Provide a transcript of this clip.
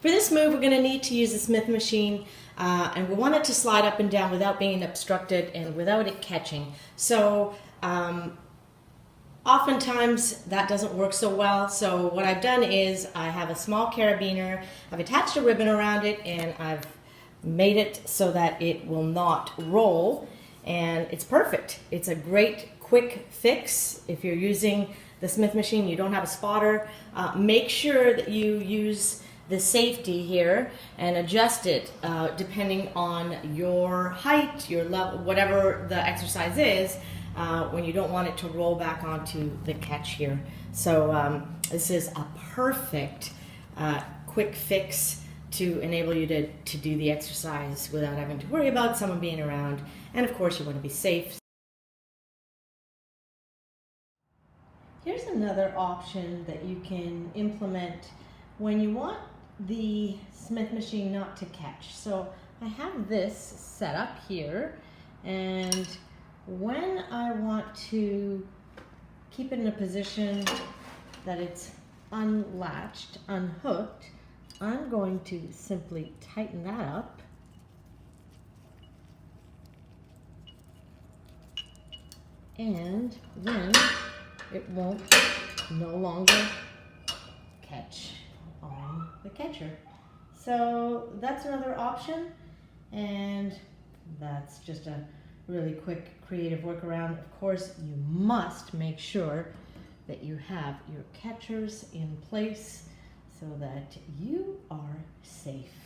For this move, we're going to need to use the Smith machine, and we want it to slide up and down without being obstructed and without it catching. So oftentimes that doesn't work so well. So what I've done is I have a small carabiner, I've attached a ribbon around it, and I've made it so that it will not roll, and it's perfect. It's a great quick fix. If you're using the Smith machine, you don't have a spotter, make sure that you use the safety here and adjust it depending on your height, your level, whatever the exercise is, when you don't want it to roll back onto the catch here. So this is a perfect quick fix to enable you to do the exercise without having to worry about someone being around. And of course you want to be safe. Here's another option that you can implement when you want the Smith machine not to catch. So I have this set up here, and when I want to keep it in a position that it's unlatched, unhooked, I'm going to simply tighten that up. And then it won't no longer catch on the catcher. So that's another option, and that's just a really quick creative workaround. Of course, you must make sure that you have your catchers in place so that you are safe.